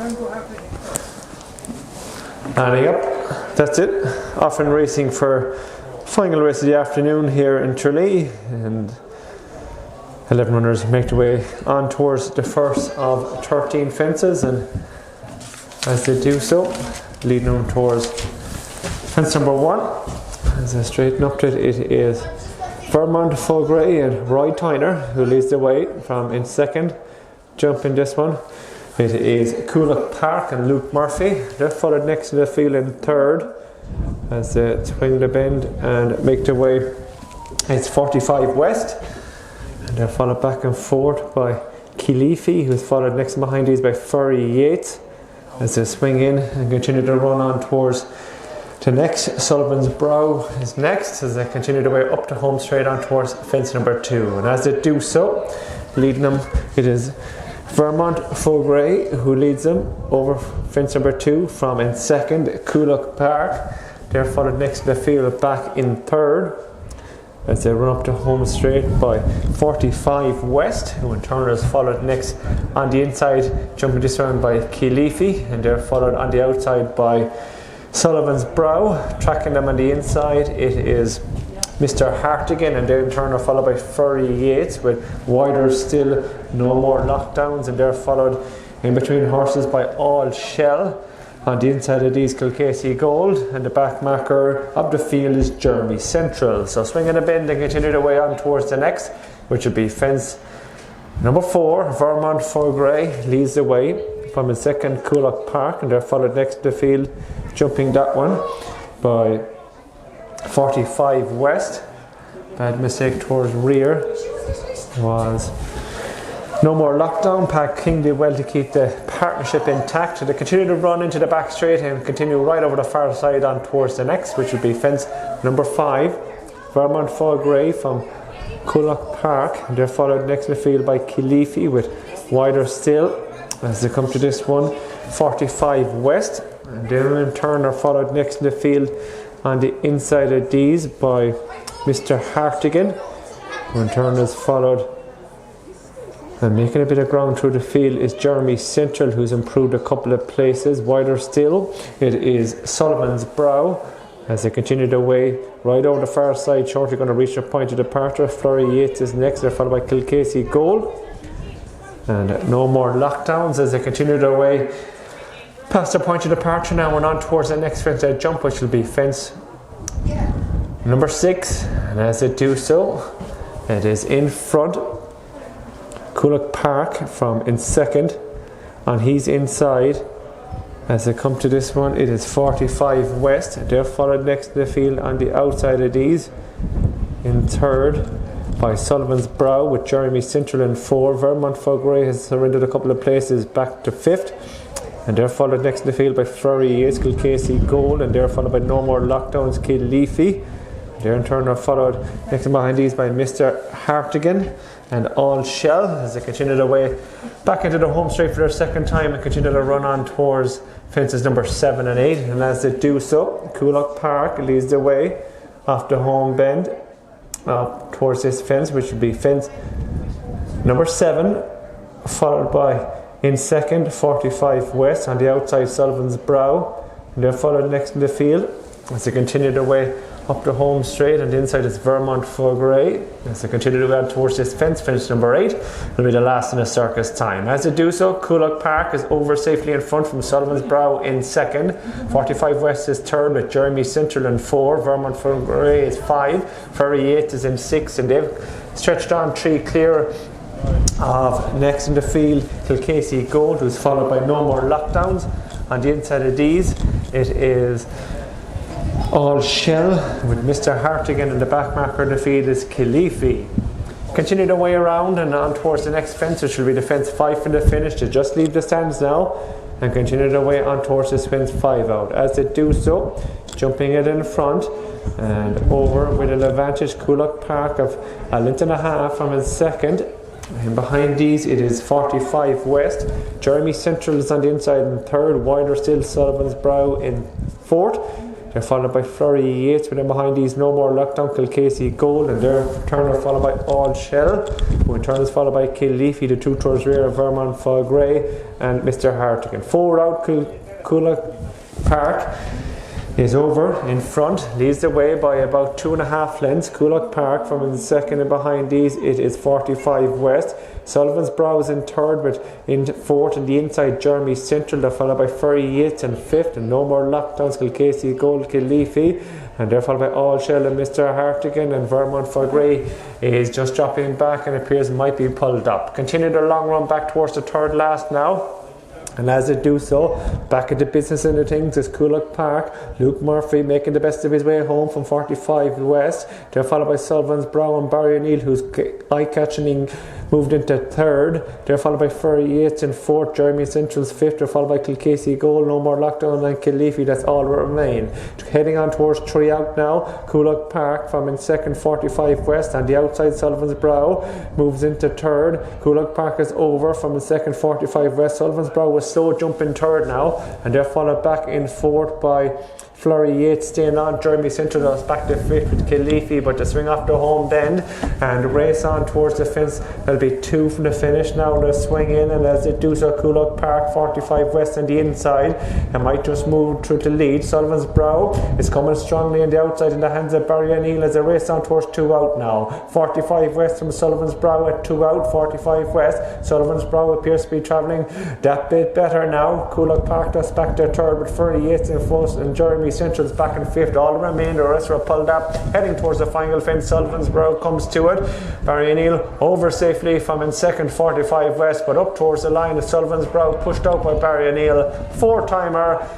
And yep, that's it. Off and racing for final race of the afternoon here in Tralee, and 11 runners make their way on towards the first of 13 fences, and as they do so, leading them towards fence number 1. As I straighten up to it, it is Vermont Faugrey and Roy Tyner who leads the way from in second. Jumping this one, it is Coolock Park and Luke Murphy. They're followed next to the field in third as they swing the bend and make their way. It's 45 West, and they're followed back and forth by Keeleafy, who's followed next behind these by Furry Yates as they swing in and continue to run on towards the next. Sullivan's Brow is next as they continue their way up the home straight on towards fence number 2, and as they do so, leading them, it is Vermont Faugrey who leads them over fence number 2 from in second. Coolock Park, they're followed next to the field back in third as they run up to home straight by 45 West, who in turn is followed next on the inside, jumping this round by Keeleafy, and they're followed on the outside by Sullivan's Brow. Tracking them on the inside, it is Mr. Hartigan, and they in turn are followed by Furry Yates with Wider Still, No More Lockdowns, and they're followed in between horses by All Shell. On the inside of these, Kilcasey Gold, and the back marker of the field is Jeremy Central. So swinging a bend and continue their way on towards the next, which will be fence number 4. Vermont Faugrey leads the way from in second. Coolock Park, and they're followed next to the field, jumping that one by 45 West. Bad mistake towards rear was No More Lockdown. Pat King did well to keep the partnership intact. So they continue to run into the back straight and continue right over the far side on towards the next, which will be fence number 5. Vermont Faugrey from Coolock Park, and they're followed next in the field by Keeleafy with Wider Still as they come to this one. 45 West, and they in turn are followed next in the field on the inside of these by Mr. Hartigan, who in turn is followed and making a bit of ground through the field is Jeremy Central, who's improved a couple of places. Wider Still, it is Sullivan's Brow as they continue their way right over the far side, shortly going to reach their point of departure. Flurry Yates is next, they're followed by Kilcasey Gold, and No More Lockdowns as they continue their way past their point of departure now and on towards the next fence jump, which will be fence number 6, and as they do so, it is in front Coolock Park from in second, and he's inside as they come to this one. It is 45 West, they're followed next to the field on the outside of these in third by Sullivan's Brow with Jeremy Central in 4. Vermont Faugrey has surrendered a couple of places back to 5th, and they're followed next in the field by Flurry Yates, Kilcasey Gold, and they're followed by No More Lockdowns, Keeleafy. They in turn are followed next and behind these by Mr. Hartigan and All Shell as they continue their way back into the home straight for their second time and continue to run on towards fences number 7 and 8. And as they do so, Coolock Park leads the way off the home bend towards this fence, which will be fence number 7, followed by in second 45 West. On the outside, Sullivan's Brow, and they're followed next in the field as they continue their way up the home straight, and the inside is Vermont Faugrey as they continue to add towards this fence number 8. It'll be the last in a circus time. As they do so, Coolock Park is over safely in front from Sullivan's Brow in second. 45 West is third with Jeremy Central in 4. Vermont Faugrey is 5. Furry Yates is in 6, and they've stretched on 3 clear of next in the field Kilcasey Gold, who's followed by No More Lockdowns. On the inside of these, it is All Shell with Mr. Hartigan, and the back marker of the field is Keeleafy. Continue their way around and on towards the next fence, which will be the fence 5 from the finish. To just leave the stands now and continue their way on towards this fence 5 out. As they do so, jumping it in front and over with an advantage, Coolock Park of a length and a half from in second. And behind these, it is 45 West. Jeremy Central is on the inside in third. Wider Still, Sullivan's Brow in fourth. They're followed by Flurry Yates, but then behind these No More Lockdown, Kilcasey Gold, and their turn are followed by All Shell, who in turn is followed by Killeafy, the 2 tours rear of Vermont Fall Grey, and Mr. Hartigan. 4 out, Coolock Park is over in front, leads the way by about 2.5 lengths. Coolock Park from in second, and behind these it is 45 West. Sullivan's Brow is in third, but in fourth in the inside Jeremy Central. They're followed by Furry Yates in fifth, and No More Lockdowns, Kilcasey Gold, Killeafy, and they're followed by All Shell and Mr. Hartigan, and Vermont for Grey is just dropping back and appears might be pulled up. Continue their long run back towards the third last now. And as they do so, back at the business end of things is Coolock Park. Luke Murphy making the best of his way home from 45 West. They're followed by Sullivan's Brow and Barry O'Neill, who's eye-catching, moved into third. They're followed by Furry Yates in fourth, Jeremy Central's fifth. They're followed by Kilcasey Gold, No More Lockdown, and Killeafy. That's all that remain. Heading on towards 3 out now. Coolock Park from in second, 45 West. On the outside, Sullivan's Brow moves into third. Coolock Park is over from in second, 45 West. Sullivan's Brow was slow jumping third now, and they're followed back in fourth by Flurry Yates staying on. Jeremy Central is back to fifth with Killeafy, but to swing off the home bend and race on towards the fence. There'll be 2 from the finish now. They'll swing in, and as they do so, Coolock Park 45 West on the inside and might just move through the lead. Sullivan's Brow is coming strongly on the outside in the hands of Barry O'Neill as they race on towards 2 out now. 45 West from Sullivan's Brow at 2 out. 45 West. Sullivan's Brow appears to be travelling that bit better now. Coolock Park does back to third with Furry Yates in fourth, and Jeremy Central's back in fifth. All the remainder, the rest are pulled up, heading towards the final fence. Sullivan's Brow comes to it. Barry O'Neill over safely from in second, 45 West, but up towards the line of Sullivan's Brow, pushed out by Barry O'Neill. 4-timer.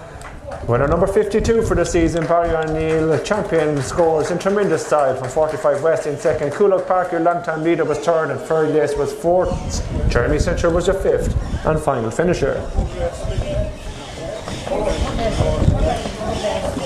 Winner number 52 for the season, Barry O'Neill. Champion scores in tremendous style from 45 West in second. Coolock Park, your long-time leader, was third, and Furry Yates was fourth. Jeremy Central was your fifth and final finisher.